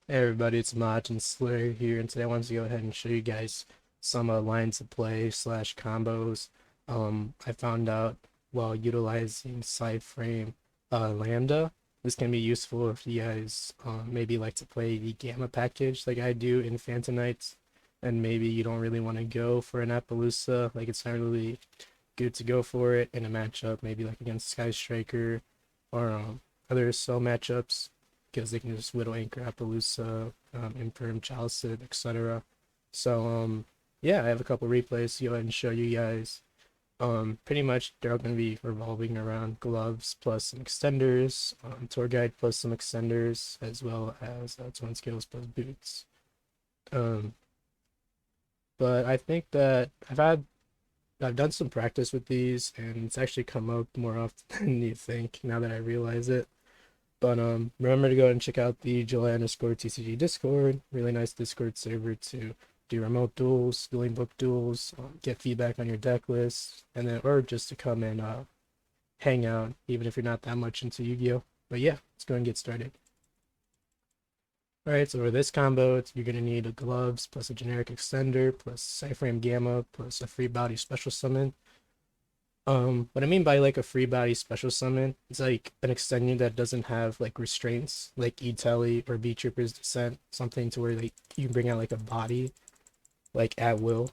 Hey everybody, it's Maj and Slayer here, and today I wanted to go ahead and show you guys some lines of play slash combos I found out while utilizing SciFrame Lambda. This can be useful if you guys maybe like to play the Gamma package like I do in Phantom Knights, and maybe you don't really want to go for an Appaloosa, like it's not really good to go for it in a matchup, maybe like against Sky Striker or other cell matchups, because they can just Widow Anchor, Appaloosa, Imperm, Chalice, etc. So yeah, I have a couple replays to go ahead and show you guys. Pretty much they're all going to be revolving around gloves plus some extenders, tour guide plus some extenders, as well as twin scales plus boots. Um, but I think that I've done some practice with these, and it's actually come up more often than you think now that I realize it. But remember to go and check out the July_TCG Discord. Really nice Discord server to do remote duels, dueling book duels, get feedback on your deck list, and then or just to come and hang out, even if you're not that much into Yu-Gi-Oh. But yeah, let's go and get started. Alright, so for this combo, you're going to need a gloves plus a generic extender plus Cyframe Gamma plus a free body special summon. What I mean by like a free body special summon, it's like an extender that doesn't have like restraints, like E-Telly or B-Trooper's Descent, something to where like you can bring out like a body, like at will,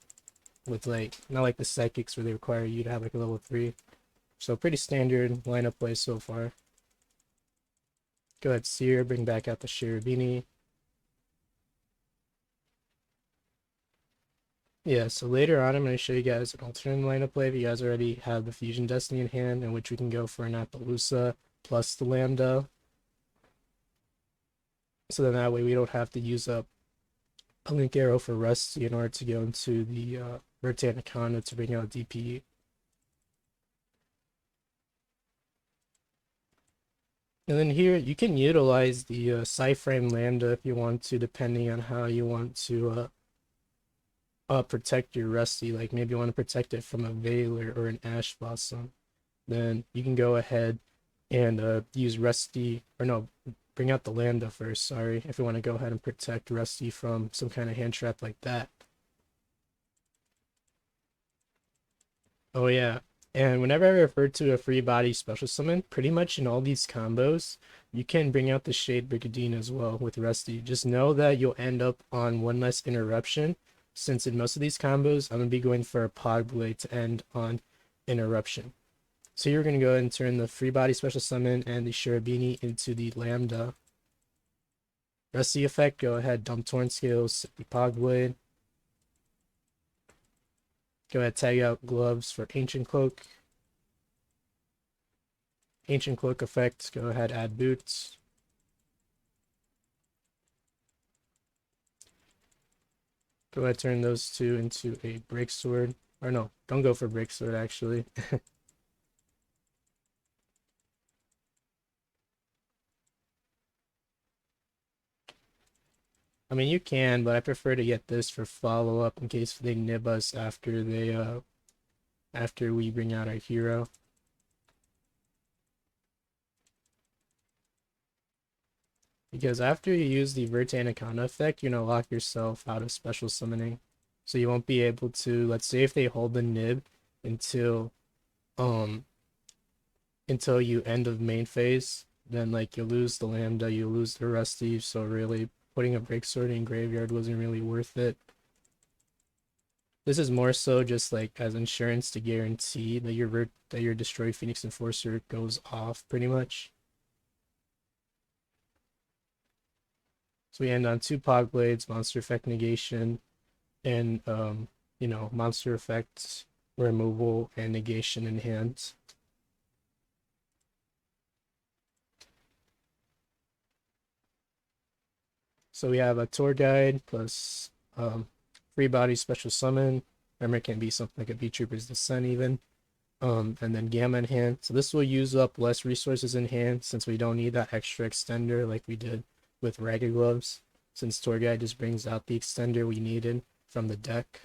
with like not like the psychics where they require you to have like a level 3. So pretty standard lineup play so far. Go ahead, Seer, bring back out the Shirabini. Yeah, so later on I'm going to show you guys an alternate lineup play if you guys already have the Fusion Destiny in hand, in which we can go for an Appaloosa plus the Lambda. So then that way we don't have to use up a link arrow for Rusty in order to go into the Vertanicana to bring out DP. And then here you can utilize the Cyframe Lambda if you want to, depending on how you want to protect your Rusty. Like maybe you want to protect it from a Veiler or an Ash Blossom. Then you can go ahead and use Rusty, or no, bring out the Lambda first, sorry, if you want to go ahead and protect Rusty from some kind of hand trap like that. Oh yeah, and whenever I refer to a free body special summon, pretty much in all these combos, you can bring out the Shade Brigadine as well with Rusty. Just know that you'll end up on one less interruption, since in most of these combos, I'm going to be going for a Pod Blade to end on interruption. So you're going to go ahead and turn the free body special summon and the Shirabini into the Lambda. Rusty effect, go ahead, dump Torn Scales, the Pod Blade. Go ahead, tag out gloves for Ancient Cloak. Ancient Cloak effect, go ahead, add boots. Go ahead, turn those two into a Break Sword. Or no, don't go for Break Sword actually. I mean, you can, but I prefer to get this for follow-up in case they nib us after we bring out our hero. Because after you use the Vertanicana effect, you're gonna lock yourself out of special summoning. So you won't be able to, let's say if they hold the nib until um until you end of main phase, then like you lose the Lambda, you lose the Rusty, so really putting a Break Sword in graveyard wasn't really worth it. This is more so just like as insurance to guarantee that your Destroy Phoenix Enforcer goes off pretty much. So we end on 2 Pog Blades, Monster Effect Negation, and monster effects removal and negation in hand. So we have a tour guide plus free body special summon. Remember, it can be something like a V-Trooper's Descent even. And then Gamma in hand. So this will use up less resources in hand since we don't need that extra extender like we did with Ragged Gloves. Since Tour Guide just brings out the extender we needed from the deck.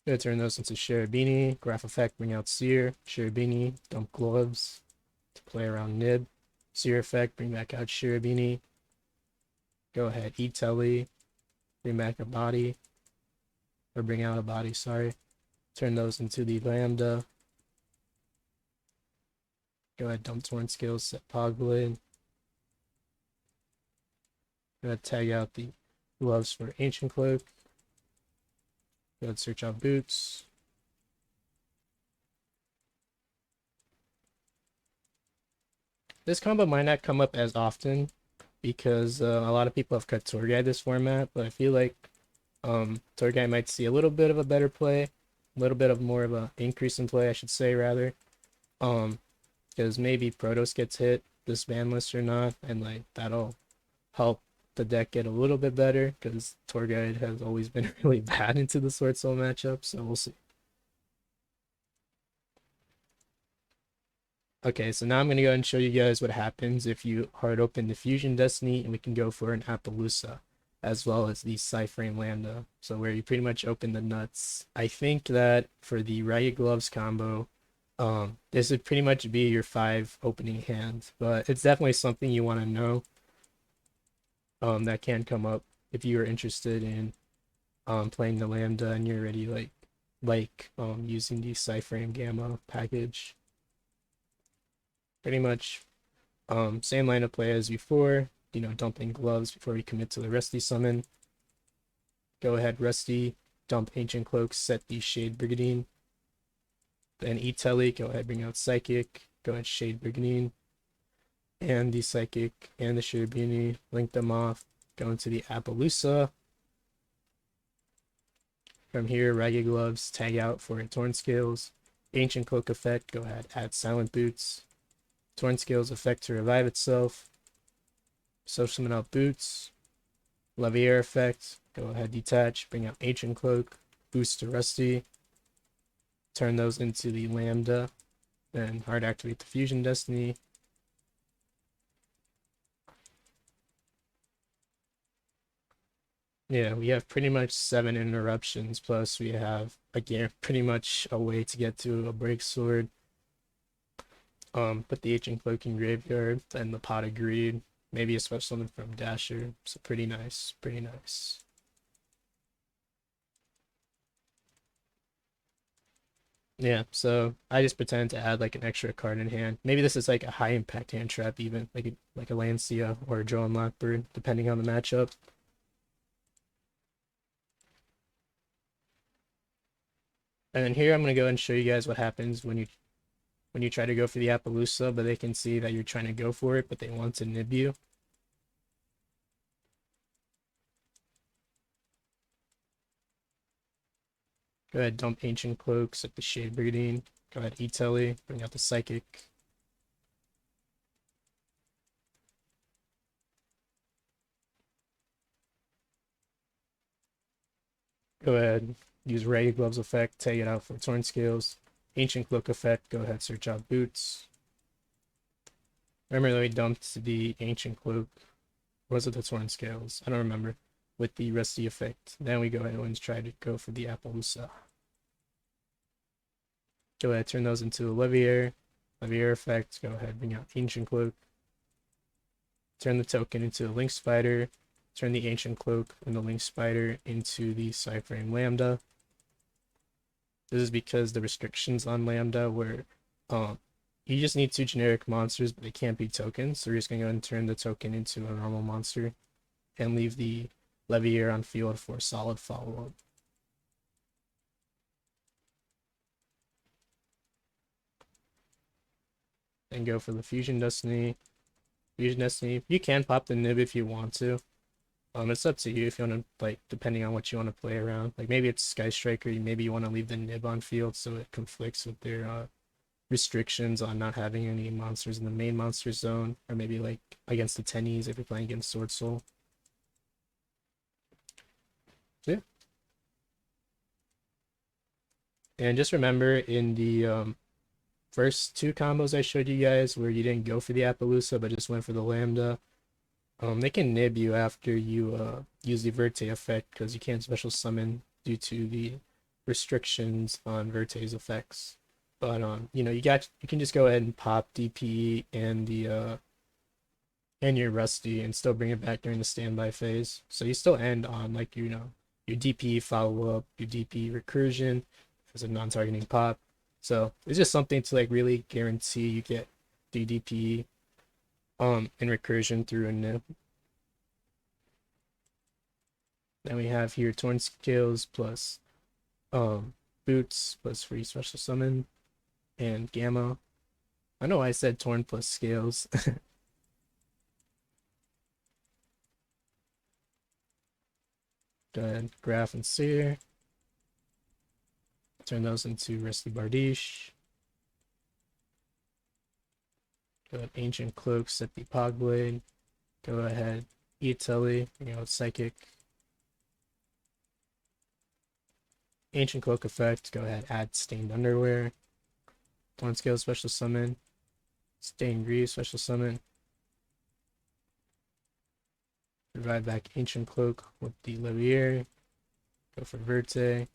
Gonna turn those into Shirabini, Graph Effect, bring out Seer, Shirabini, dump Gloves to play around Nib. Seer effect, bring back out Shirabini. Go ahead, E-Telly, bring back a body, or bring out a body, sorry. Turn those into the Lambda. Go ahead, dump Torn Skills, set Poglin. Go ahead, tag out the gloves for Ancient Cloak. Go ahead, search out Boots. This combo might not come up as often because a lot of people have cut Tour Guide this format, but I feel like Tour Guide might see a little bit of a better play, a little bit of more of an increase in play, I should say, rather. Because maybe Protos gets hit this ban list or not, and like that'll help the deck get a little bit better because Tour Guide has always been really bad into the Sword Soul matchup, so we'll see. Okay, so now I'm going to go and show you guys what happens if you hard open the Fusion Destiny, and we can go for an Appaloosa, as well as the Cyframe Lambda, so where you pretty much open the nuts. I think that for the Riot Gloves combo, this would pretty much be your 5 opening hands, but it's definitely something you want to know that can come up if you are interested in playing the Lambda and you're already using the Cyframe Gamma package. Pretty much same line of play as before, dumping gloves before you commit to the Rusty summon. Go ahead, Rusty, dump Ancient Cloak, set the Shade Brigandine. Then E-Telly, go ahead, bring out Psychic, go ahead, Shade Brigandine, and the Psychic and the Shirabini, link them off, go into the Appaloosa. From here, Ragged Gloves, tag out for Torn Scales, Ancient Cloak effect, go ahead, add Silent Boots, Torn Scales effect to revive itself, Social Summon out Boots, Levier effect, go ahead, detach, bring out Ancient Cloak, boost to Rusty, turn those into the Lambda, then hard activate the Fusion Destiny. Yeah, we have pretty much 7 interruptions, plus we have, again, pretty much a way to get to a Break Sword. Put the Ancient Cloak in Graveyard, and the Pot of Greed, maybe a special summon from Dasher, so pretty nice, pretty nice. Yeah, so I just pretend to add like an extra card in hand. Maybe this is like a high impact hand trap, even like a Lancia or a Joan Lockbird, depending on the matchup. And then here I'm gonna go and show you guys what happens when you try to go for the Appaloosa, but they can see that you're trying to go for it, but they want to nib you. Go ahead, dump Ancient Cloak, set the Shade Brigandine. Go ahead, E-Telly, bring out the Psychic. Go ahead, use Ragged Gloves effect, tag it out for Torn Scales. Ancient Cloak effect, go ahead, search out Boots. Remember that we dumped the Ancient Cloak, or was it the Torn Scales? I don't remember, with the Rusty effect. Then we go ahead and try to go for the Appaloosa. Go ahead, turn those into a Levier effect, go ahead, bring out Ancient Cloak. Turn the token into a Link Spider, turn the Ancient Cloak and the Link Spider into the Cyframe Lambda. This is because the restrictions on Lambda were you just need 2 generic monsters, but they can't be tokens, so we're just going to go and turn the token into a normal monster and leave the Levier on field for solid follow-up. Then go for the Fusion Destiny. You can pop the nib if you want to. It's up to you if you want to, like, depending on what you want to play around. Like, maybe it's Sky Striker, maybe you want to leave the nib on field so it conflicts with their restrictions on not having any monsters in the main monster zone, or maybe like against the tennies if you're playing against Sword Soul. So, yeah. And just remember in the first 2 combos I showed you guys where you didn't go for the Appaloosa but just went for the Lambda, they can nib you after you use the Verte effect because you can't special summon due to the restrictions on Verte's effects. But you can just go ahead and pop DP and the and you're rusty and still bring it back during the standby phase. So you still end on like your DP follow up, your DP recursion as a non-targeting pop. So it's just something to like really guarantee you get DDP in recursion through a nib. Then we have here torn skills plus boots plus free special summon and gamma. I know I said torn plus scales. Go ahead, graph and seer. Turn those into Rusty Bardiche. Go ahead, Ancient Cloak, set the Pogblade. Go ahead, Etelly, Psychic. Ancient Cloak effect, go ahead, add Stained Underwear. Torn Scale special summon. Stained Grease special summon. Revive back Ancient Cloak with the Levier. Go for Verte.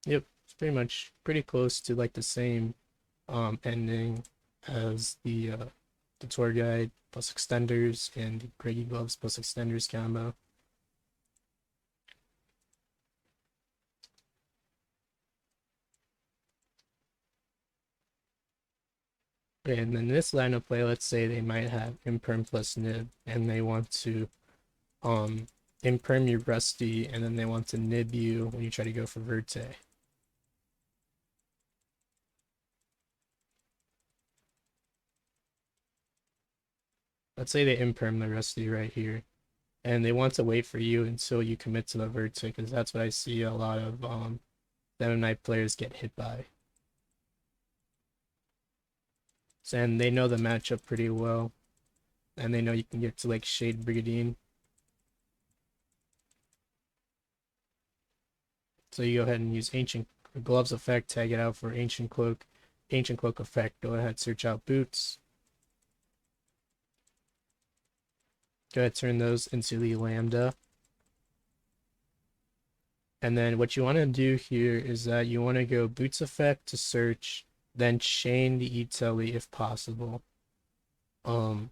Yep, it's pretty close to like the same ending as the tour guide plus extenders and the Greggy Gloves plus extenders combo. Okay, and then this line of play, let's say they might have Imperm plus Nib, and they want to Imperm you Rusty, and then they want to Nib you when you try to go for Verte. Let's say they Imperm the Rusty right here, and they want to wait for you until you commit to the Verte, because that's what I see a lot of Demon Knight players get hit by. And they know the matchup pretty well, and they know you can get to like Shade Brigadine. So you go ahead and use Ancient Gloves effect, tag it out for Ancient Cloak effect. Go ahead, search out Boots. Go ahead, turn those into the Lambda. And then what you want to do here is that you want to go Boots effect to search, then chain the Etelly if possible. For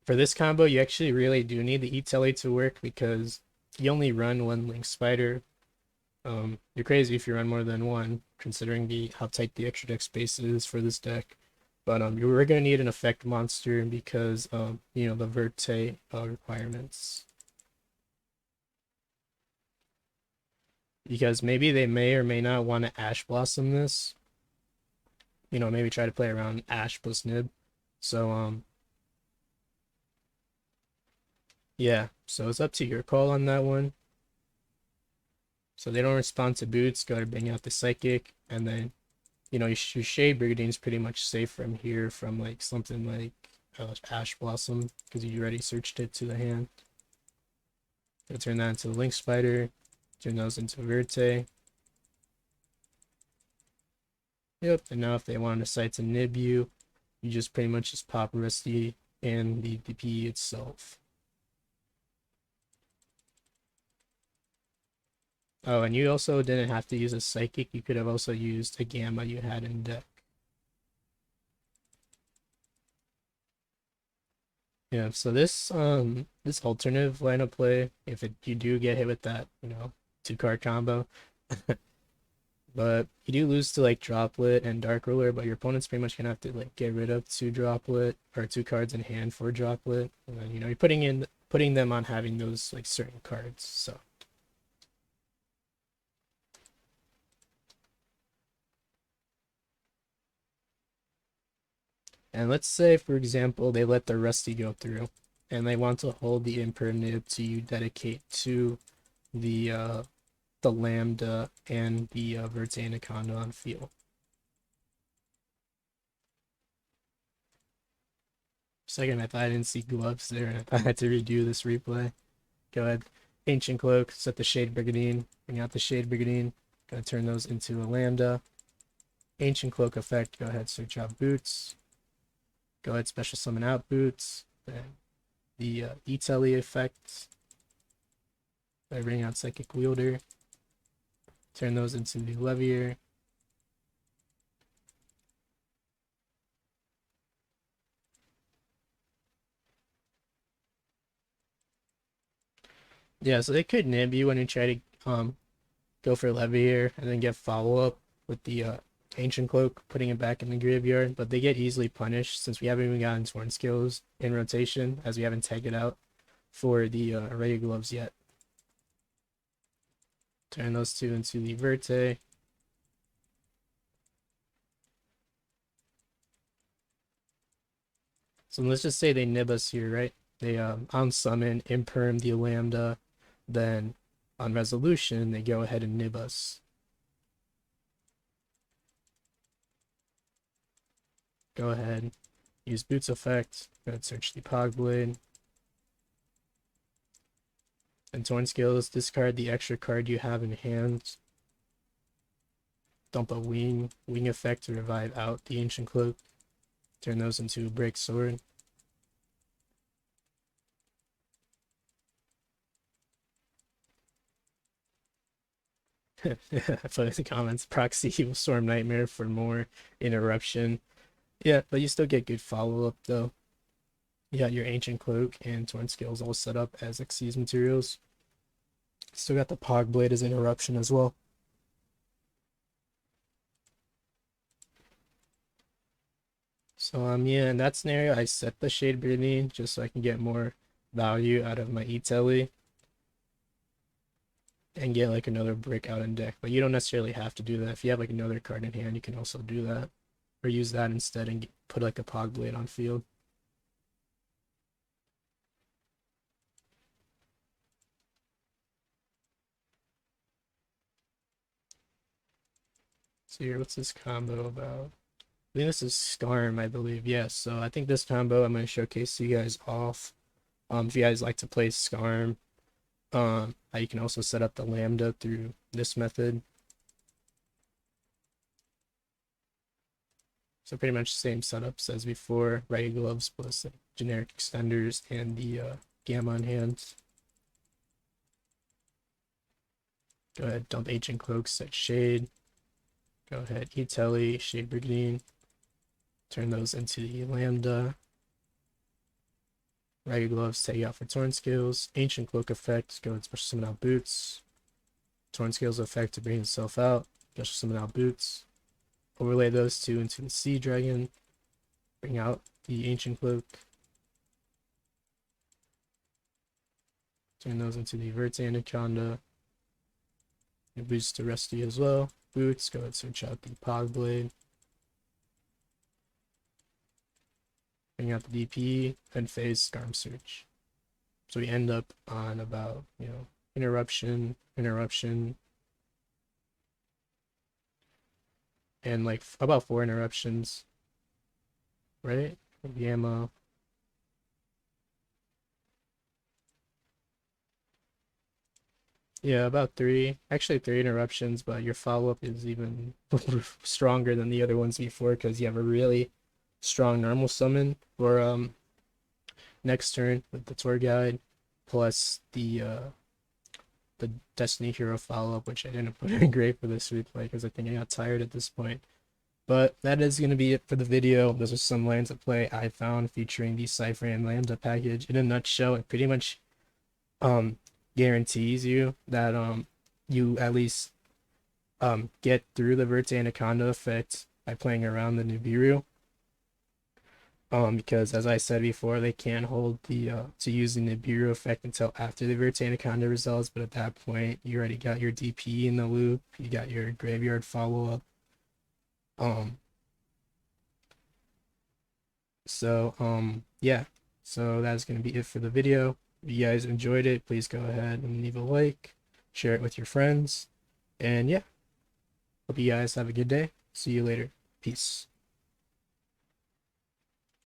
this combo, you actually really do need the Etelly to work because you only run one Link Spider. You're crazy if you run more than one, considering how tight the extra deck space is for this deck. But you were gonna need an effect monster because the Verte requirements. Because maybe they may or may not want to Ash Blossom this. Maybe try to play around Ash plus Nib. So yeah, so it's up to your call on that one. So they don't respond to Boots, go to bang out the Psychic, and then your Shade Brigadier is pretty much safe from here from like something like Ash Blossom because you already searched it to the hand. Gonna turn that into the Link Spider, turn those into Verte. Yep, and now if they want to decide to nib you just pretty much just pop Rusty and the DP itself. Oh, and you also didn't have to use a Psychic, you could have also used a Gamma you had in deck. Yeah, so this alternative line of play, if you do get hit with that, 2-card combo, but you do lose to like Droplet and Dark Ruler, but your opponent's pretty much gonna have to like get rid of 2 Droplet or 2 cards in hand for Droplet, and then you're putting them on having those like certain cards. So and let's say, for example, they let the Rusty go through, and they want to hold the Impermanib to you dedicate to the Lambda and the Verte Anaconda on field. Second, I thought I didn't see gloves there, and I had to redo this replay. Go ahead, Ancient Cloak, set the Shade Brigadine, bring out the Shade Brigadine, gonna turn those into a Lambda. Ancient Cloak effect, go ahead, search out Boots. Go ahead, special summon out Boots. Then the Etelly effect. I bring out Psychic Wielder. Turn those into the Levier. Yeah, so they could nib you when you try to go for Levier and then get follow up with the Ancient Cloak, putting it back in the graveyard, but they get easily punished since we haven't even gotten Torn Skills in rotation, as we haven't tagged it out for the Ray Gloves yet. Turn those two into the Verte. So let's just say they nib us here, right? They on summon, imperm the Lambda, then on resolution, they go ahead and nib us. Go ahead, use Boots effect, go ahead, search the Pog Blade. And Torn Skills, discard the extra card you have in hand. Dump a wing effect to revive out the Ancient Cloak. Turn those into Break Sword. I put in the comments, proxy Evil Storm Nightmare for more interruption. Yeah, but you still get good follow-up though. You got your Ancient Cloak and Torn Skills all set up as Xyz materials. Still got the Pog Blade as interruption as well. So yeah, in that scenario, I set the Shade Breathing just so I can get more value out of my E-Telly and get like another brick out in deck. But you don't necessarily have to do that. If you have like another card in hand, you can also do that, or use that instead and put like a Pog Blade on field. So here, what's this combo about? I think this is Skarm, I believe. Yes, so I think this combo I'm going to showcase to you guys off. If you guys like to play Skarm, you can also set up the Lambda through this method. So pretty much the same setups as before. Right gloves plus like generic extenders and the Gamma on hand. Go ahead, dump Ancient Cloak, set Shade. Go ahead, E-Telly, Shade Brigandine. Turn those into the Lambda. Ragged Gloves, take out for Torn Skills. Ancient Cloak effect, go and special summon out Boots. Torn Skills effect to bring itself out, special summon out Boots. Overlay those two into the Sea Dragon. Bring out the Ancient Cloak. Turn those into the Verte Anaconda. And boost the rest of you as well. Boots, go ahead and search out the Pog Blade. Bring out the DP, and phase Skarm Search. So we end up on about, interruption, and like about 4 interruptions, right? Gamma. Yeah, about 3. Actually 3 interruptions, but your follow-up is even stronger than the other ones before because you have a really strong normal summon for next turn with the tour guide, plus the Destiny Hero follow-up, which I didn't put in great for this replay because I think I got tired at this point. But that is going to be it for the video. Those are some lands of play I found featuring the Cypher and Lambda package. In a nutshell, it pretty much guarantees you that you at least get through the Verte Anaconda effect by playing around the Nibiru. Because as I said before, they can't hold the to use the Nibiru effect until after the Verte Anaconda results, but at that point you already got your DP in the loop, you got your graveyard follow-up. Yeah, so that's gonna be it for the video. If you guys enjoyed it, please go ahead and leave a like, share it with your friends, and yeah, hope you guys have a good day. See you later. Peace.